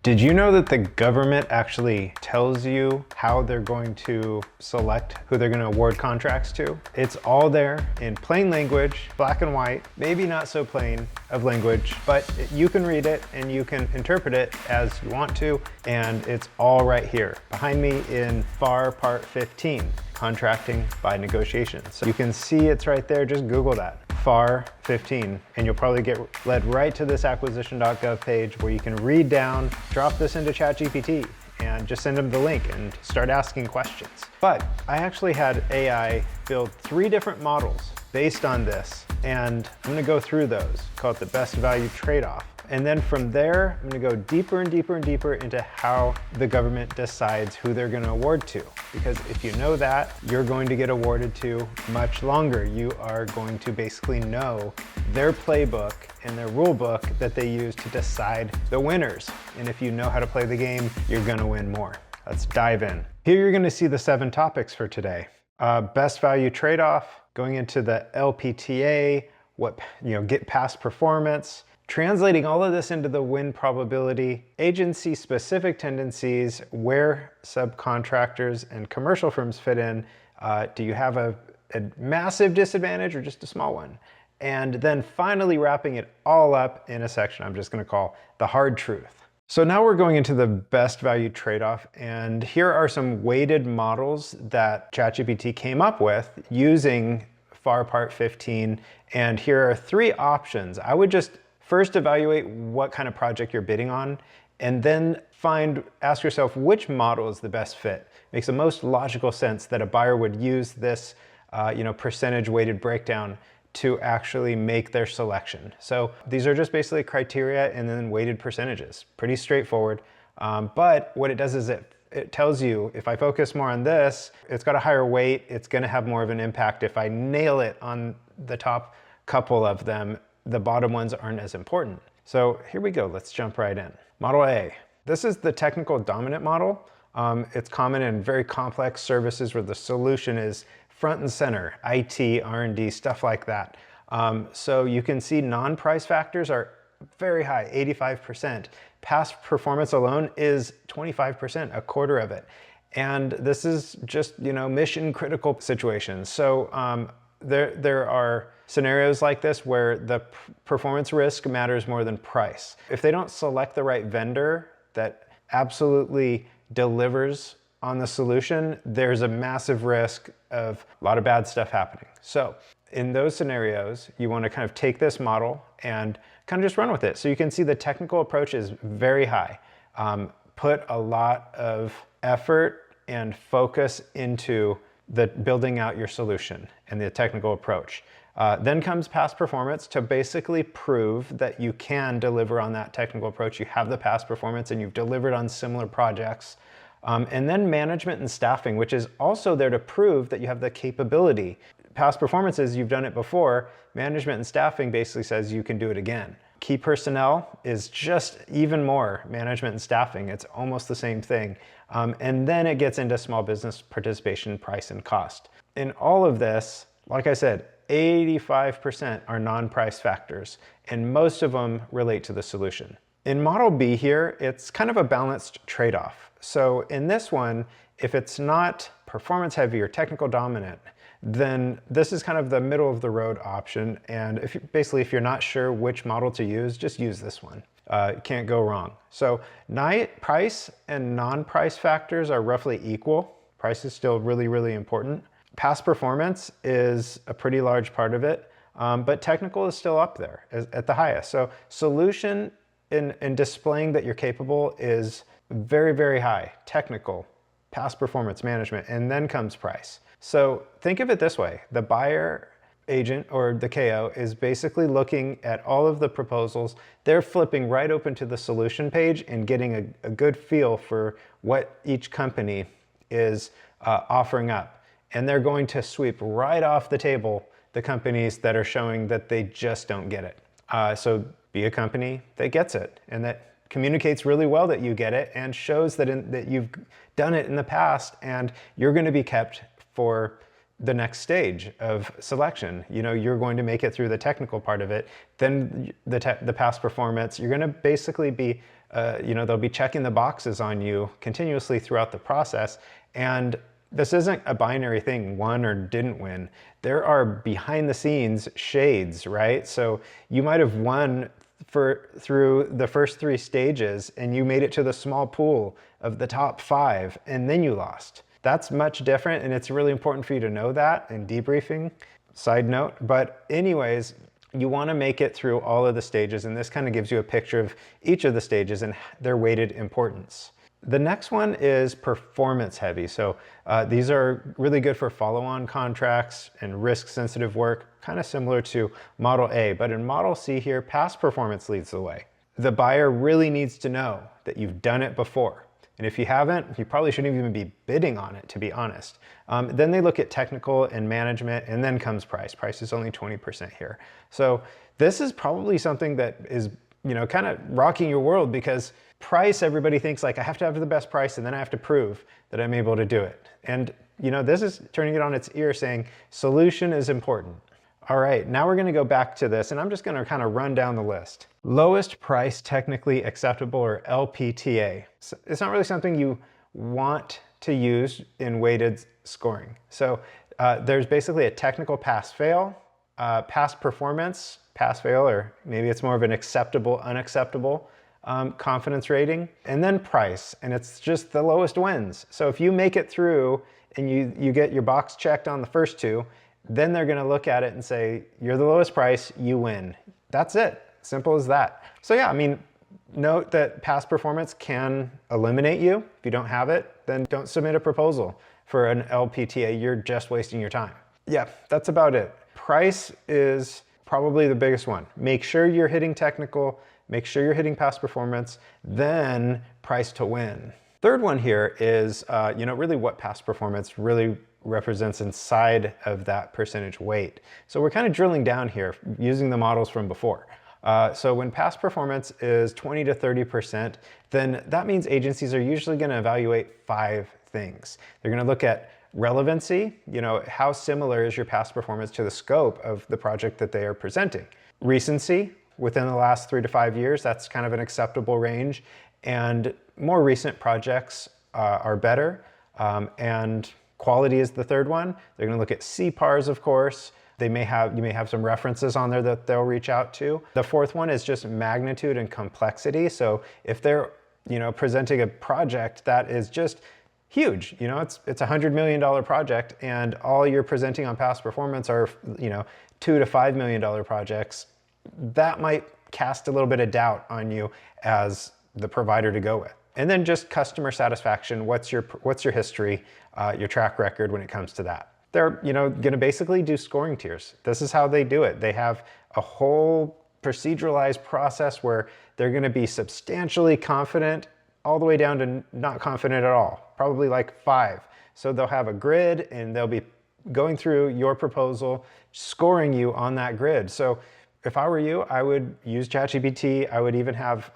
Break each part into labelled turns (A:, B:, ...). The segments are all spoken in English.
A: Did you know that the government actually tells you how they're going to select who they're going to award contracts to? It's all there in plain language, black and white, maybe not so plain of language, but you can read it and you can interpret it as you want to, and it's all right here behind me in FAR Part 15, Contracting by Negotiation. So you can see it's right there, just Google that. FAR 15, and you'll probably get led right to this acquisition.gov page where you can read down, drop this into ChatGPT, and just send them the link and start asking questions. But I actually had AI build 3 different models based on this, and I'm gonna go through those, call it the best value trade-off. And then from there, I'm gonna go deeper and deeper and deeper into how the government decides who they're gonna award to. Because if you know that, you're going to get awarded to much longer. You are going to basically know their playbook and their rule book that they use to decide the winners. And if you know how to play the game, you're gonna win more. Let's dive in. Here you're gonna see the 7 topics for today. Best value trade-off, going into the LPTA, get past performance, translating all of this into the win probability, agency-specific tendencies, where subcontractors and commercial firms fit in. Do you have a massive disadvantage or just a small one? And then finally wrapping it all up in a section I'm just gonna call the hard truth. So now we're going into the best value trade-off, and here are some weighted models that ChatGPT came up with using FAR Part 15, and here are 3 options. I would just first evaluate what kind of project you're bidding on, and then ask yourself which model is the best fit. Makes the most logical sense that a buyer would use this percentage weighted breakdown to actually make their selection. So these are just basically criteria and then weighted percentages. Pretty straightforward, but what it does is it tells you, if I focus more on this, it's got a higher weight, it's gonna have more of an impact. If I nail it on the top couple of them, the bottom ones aren't as important. So here we go, let's jump right in. Model A. This is the technical dominant model. It's common in very complex services where the solution is front and center, IT, R&D, stuff like that. So you can see non-price factors are very high, 85%. Past performance alone is 25%, a quarter of it. And this is just, mission critical situations. So there are scenarios like this where the performance risk matters more than price. If they don't select the right vendor that absolutely delivers on the solution, there's a massive risk of a lot of bad stuff happening. So in those scenarios, you want to kind of take this model and kind of just run with it. So you can see the technical approach is very high. Put a lot of effort and focus into the building out your solution and the technical approach. Then comes past performance to basically prove that you can deliver on that technical approach. You have the past performance and you've delivered on similar projects. And then management and staffing, which is also there to prove that you have the capability. Past performances, you've done it before. Management and staffing basically says you can do it again. Key personnel is just even more management and staffing. It's almost the same thing. And then it gets into small business participation, price, and cost. In all of this, like I said, 85% are non-price factors, and most of them relate to the solution. In Model B here, it's kind of a balanced trade-off. So in this one, if it's not performance heavy or technical dominant, then this is kind of the middle of the road option. And if you're not sure which model to use, just use this one. Can't go wrong. So price and non-price factors are roughly equal. Price is still really, really important. Past performance is a pretty large part of it, but technical is still up there at the highest. So solution in displaying that you're capable is very, very high. Technical, past performance, management, and then comes price. So think of it this way. The buyer agent or the KO is basically looking at all of the proposals. They're flipping right open to the solution page and getting a good feel for what each company is offering up. And they're going to sweep right off the table the companies that are showing that they just don't get it. So be a company that gets it and that communicates really well that you get it and shows that you've done it in the past and you're going to be kept for the next stage of selection. You're going to make it through the technical part of it, then the past performance. You're going to basically be they'll be checking the boxes on you continuously throughout the process. And this isn't a binary thing, won or didn't win. There are behind the scenes shades, right? So you might have won through the first 3 stages and you made it to the small pool of the top 5 and then you lost. That's much different, and it's really important for you to know that in debriefing. Side note, but anyways, you want to make it through all of the stages, and this kind of gives you a picture of each of the stages and their weighted importance. The next one is performance heavy. So these are really good for follow-on contracts and risk-sensitive work, kind of similar to Model A, but in Model C here, past performance leads the way. The buyer really needs to know that you've done it before. And if you haven't, you probably shouldn't even be bidding on it, to be honest. Then they look at technical and management, and then comes price. Price is only 20% here. So this is probably something that is, kind of rocking your world, because price, everybody thinks like, I have to have the best price and then I have to prove that I'm able to do it. And this is turning it on its ear, saying solution is important. All right, now we're gonna go back to this, and I'm just gonna kind of run down the list. Lowest price technically acceptable, or LPTA. So it's not really something you want to use in weighted scoring. So there's basically a technical pass-fail, past performance, pass-fail, or maybe it's more of an acceptable, unacceptable confidence rating, and then price, and it's just the lowest wins. So if you make it through and you get your box checked on the first 2, then they're gonna look at it and say, you're the lowest price, you win. That's it, simple as that. So yeah, I mean, note that past performance can eliminate you. If you don't have it, then don't submit a proposal for an LPTA, you're just wasting your time. Yeah, that's about it. Price is probably the biggest one. Make sure you're hitting technical, make sure you're hitting past performance, then price to win. Third one here is, really what past performance really represents inside of that percentage weight. So we're kind of drilling down here using the models from before. So when past performance is 20 to 30%, then that means agencies are usually going to evaluate 5 things. They're going to look at relevancy, how similar is your past performance to the scope of the project that they are presenting. Recency, within the last 3 to 5 years, that's kind of an acceptable range. And more recent projects are better. And quality is the third one. They're going to look at CPARs, of course. You may have some references on there that they'll reach out to. The fourth one is just magnitude and complexity. So if they're presenting a project that is just huge, it's a $100 million project, and all you're presenting on past performance are $2 to $5 million projects, that might cast a little bit of doubt on you as the provider to go with. And then just customer satisfaction. What's your history, your track record when it comes to that? They're going to basically do scoring tiers. This is how they do it. They have a whole proceduralized process where they're going to be substantially confident all the way down to not confident at all, probably like 5. So they'll have a grid, and they'll be going through your proposal, scoring you on that grid. So if I were you, I would use ChatGPT. I would even have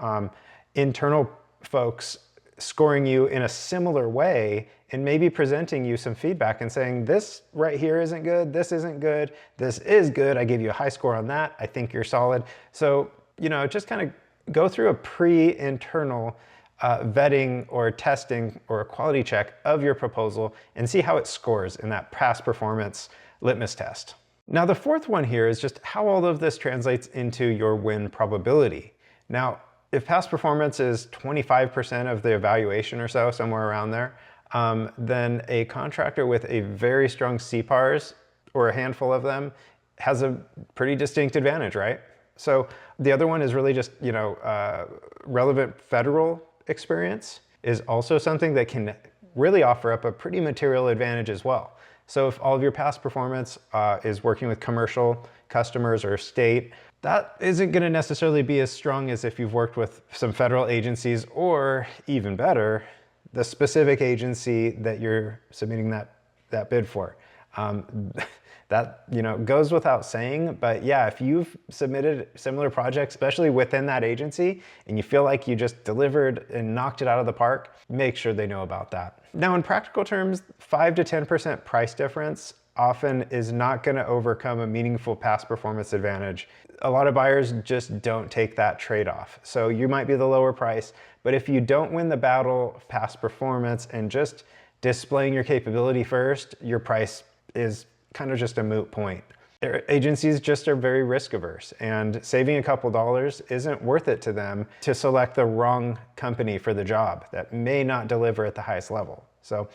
A: internal folks scoring you in a similar way, and maybe presenting you some feedback and saying, this right here isn't good, this isn't good, this is good, I gave you a high score on that, I think you're solid. So, just kind of go through a pre-internal vetting or testing or a quality check of your proposal and see how it scores in that past performance litmus test. Now, the fourth one here is just how all of this translates into your win probability. Now, if past performance is 25% of the evaluation or so, somewhere around there, then a contractor with a very strong CPARs, or a handful of them, has a pretty distinct advantage, right? So the other one is really just, relevant federal experience is also something that can really offer up a pretty material advantage as well. So if all of your past performance is working with commercial customers or state, that isn't going to necessarily be as strong as if you've worked with some federal agencies, or even better, the specific agency that you're submitting that bid for. That goes without saying, but yeah, if you've submitted similar projects, especially within that agency, and you feel like you just delivered and knocked it out of the park, make sure they know about that. Now, in practical terms, 5 to 10% price difference often is not going to overcome a meaningful past performance advantage. A lot of buyers just don't take that trade-off. So you might be the lower price, but if you don't win the battle of past performance and just displaying your capability first, your price is kind of just a moot point. Agencies just are very risk averse, and saving a couple dollars isn't worth it to them to select the wrong company for the job that may not deliver at the highest level. So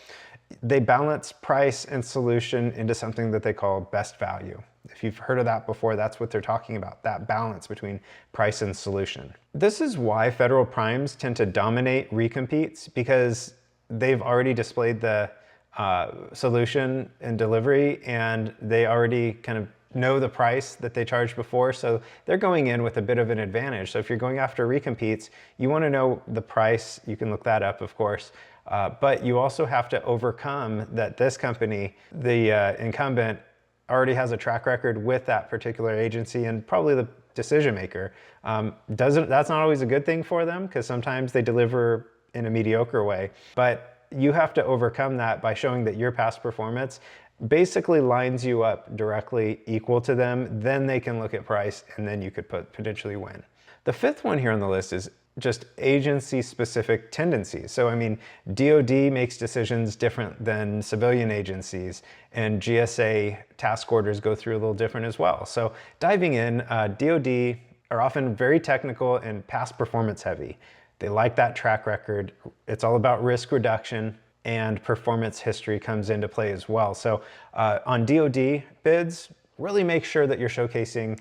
A: they balance price and solution into something that they call best value. If you've heard of that before, that's what they're talking about, that balance between price and solution. This is why federal primes tend to dominate recompetes, because they've already displayed the solution and delivery, and they already kind of know the price that they charged before, so they're going in with a bit of an advantage. So if you're going after recompetes, you want to know the price. You can look that up, of course, but you also have to overcome that this company, the incumbent, already has a track record with that particular agency, and probably the decision maker. That's not always a good thing for them, because sometimes they deliver in a mediocre way, but you have to overcome that by showing that your past performance basically lines you up directly equal to them. Then they can look at price, and then you could potentially win. The fifth one here on the list is just agency-specific tendencies. So, I mean, DoD makes decisions different than civilian agencies, and GSA task orders go through a little different as well. So diving in, DoD are often very technical and past performance heavy. They like that track record. It's all about risk reduction, and performance history comes into play as well. So on DoD bids, really make sure that you're showcasing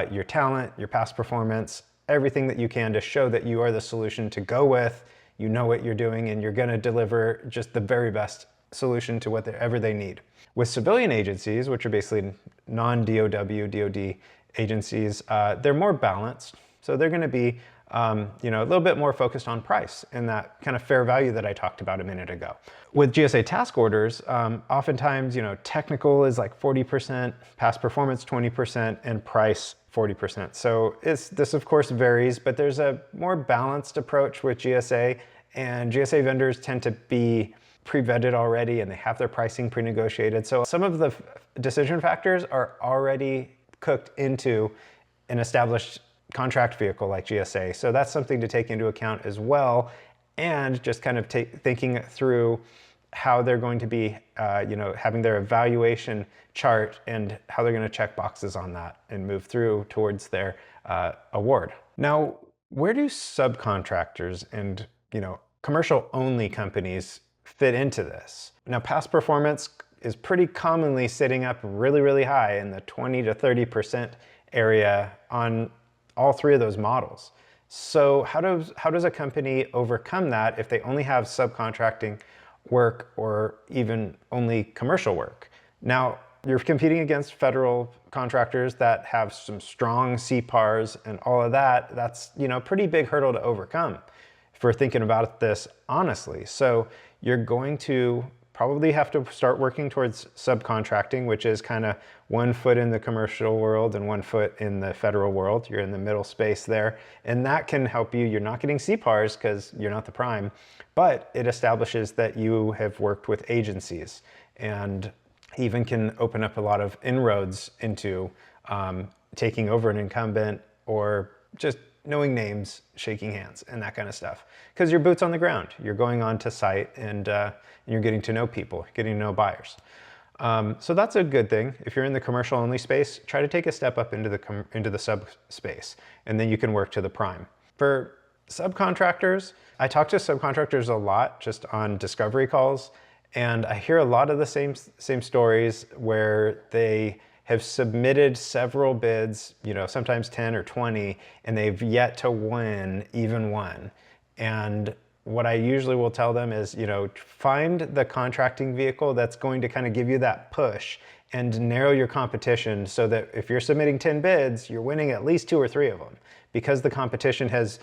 A: your talent, your past performance, everything that you can to show that you are the solution to go with, you know what you're doing, and you're gonna deliver just the very best solution to whatever they need. With civilian agencies, which are basically non-DOW, DoD agencies, they're more balanced. So they're gonna be a little bit more focused on price and that kind of fair value that I talked about a minute ago. With GSA task orders, oftentimes, technical is like 40%, past performance 20%, and price 40%. So this of course varies, but there's a more balanced approach with GSA, and GSA vendors tend to be pre-vetted already, and they have their pricing pre-negotiated. So some of the decision factors are already cooked into an established contract vehicle like GSA. So that's something to take into account as well, and just kind of thinking through how they're going to be, having their evaluation chart and how they're going to check boxes on that and move through towards their award. Now, where do subcontractors and commercial-only companies fit into this? Now, past performance is pretty commonly sitting up really, really high in the 20 to 30% area on all three of those models. So how does a company overcome that if they only have subcontracting work or even only commercial work? Now, you're competing against federal contractors that have some strong CPARs and all of that. That's pretty big hurdle to overcome if we're thinking about this honestly. So you're going to probably have to start working towards subcontracting, which is kind of 1 foot in the commercial world and 1 foot in the federal world. You're in the middle space there, and that can help you. You're not getting CPARs because you're not the prime, but it establishes that you have worked with agencies, and even can open up a lot of inroads into taking over an incumbent, or just knowing names, shaking hands, and that kind of stuff. Because you're boots on the ground. You're going on to site, and you're getting to know people, getting to know buyers. So that's a good thing. If you're in the commercial only space, try to take a step up into the sub space, and then you can work to the prime. For subcontractors, I talk to subcontractors a lot just on discovery calls, and I hear a lot of the same stories where they have submitted several bids, sometimes 10 or 20, and they've yet to win even one. And what I usually will tell them is, find the contracting vehicle that's going to kind of give you that push and narrow your competition, so that if you're submitting 10 bids, you're winning at least 2 or 3 of them, because the competition has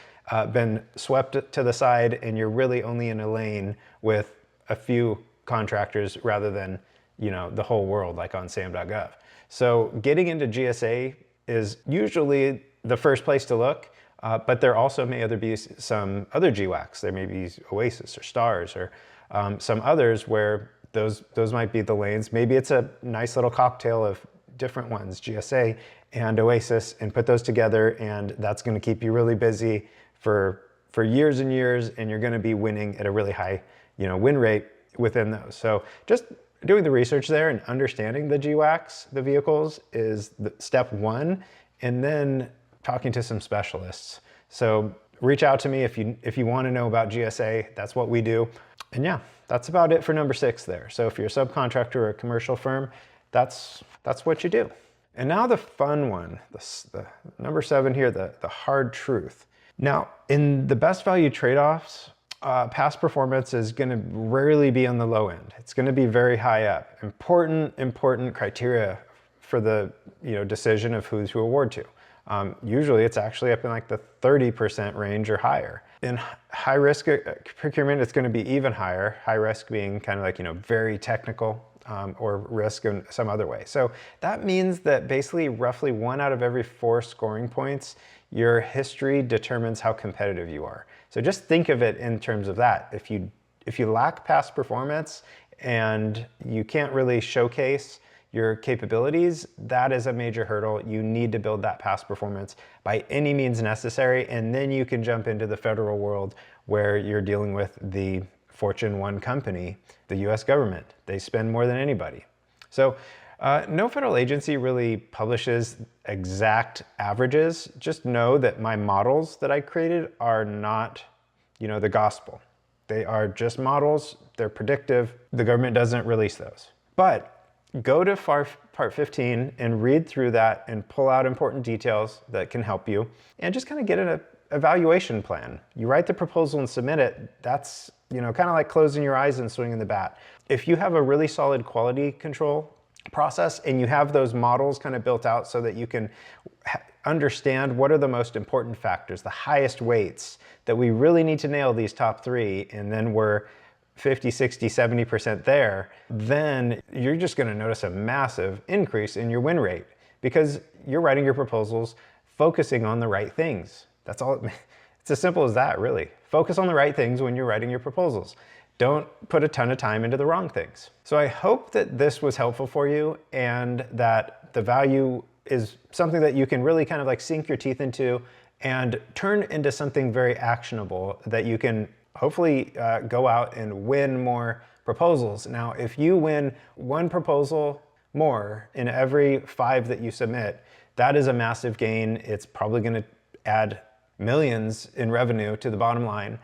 A: been swept to the side, and you're really only in a lane with a few contractors rather than, the whole world like on SAM.gov. So getting into GSA is usually the first place to look, but there also may be some other GWACs. There may be Oasis or Stars or some others where those might be the lanes. Maybe it's a nice little cocktail of different ones, GSA and Oasis, and put those together, and that's going to keep you really busy for years and years, and you're going to be winning at a really high, win rate within those. So just doing the research there and understanding the GWACs, the vehicles, is step one, and then talking to some specialists. So reach out to me if you want to know about GSA. That's what we do. And yeah, that's about it for number 6 there. So if you're a subcontractor or a commercial firm, that's what you do. And now the fun one, the number 7 here, the hard truth. Now, in the best value trade-offs, past performance is going to rarely be on the low end. It's going to be very high up. Important criteria for the decision of who to award to. Usually it's actually up in like the 30% range or higher. In high risk procurement, it's going to be even higher. High risk being kind of like, very technical, or risk in some other way. So that means that basically roughly 1 out of every 4 scoring points, your history determines how competitive you are. So just think of it in terms of that. If you lack past performance and you can't really showcase your capabilities, that is a major hurdle. You need to build that past performance by any means necessary, and then you can jump into the federal world where you're dealing with the Fortune 1 company, the US government. They spend more than anybody. So no federal agency really publishes exact averages. Just know that my models that I created are not, the gospel. They are just models. They're predictive. The government doesn't release those. But go to part 15 and read through that and pull out important details that can help you, and just kind of get an evaluation plan. You write the proposal and submit it. That's, kind of like closing your eyes and swinging the bat. If you have a really solid quality control process and you have those models kind of built out so that you can understand what are the most important factors, the highest weights that we really need to nail these top 3, and then we're 50, 60, 70% there, then you're just going to notice a massive increase in your win rate because you're writing your proposals focusing on the right things. That's all. It's as simple as that, really. Focus on the right things when you're writing your proposals. Don't put a ton of time into the wrong things. So I hope that this was helpful for you, and that the value is something that you can really kind of like sink your teeth into and turn into something very actionable that you can hopefully go out and win more proposals. Now, if you win 1 proposal more in every 5 that you submit, that is a massive gain. It's probably going to add millions in revenue to the bottom line.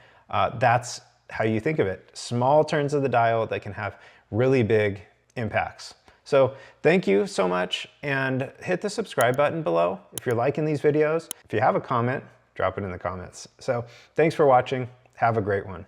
A: That's how you think of it. Small turns of the dial that can have really big impacts. So thank you so much, and hit the subscribe button below if you're liking these videos. If you have a comment, drop it in the comments. So thanks for watching. Have a great one.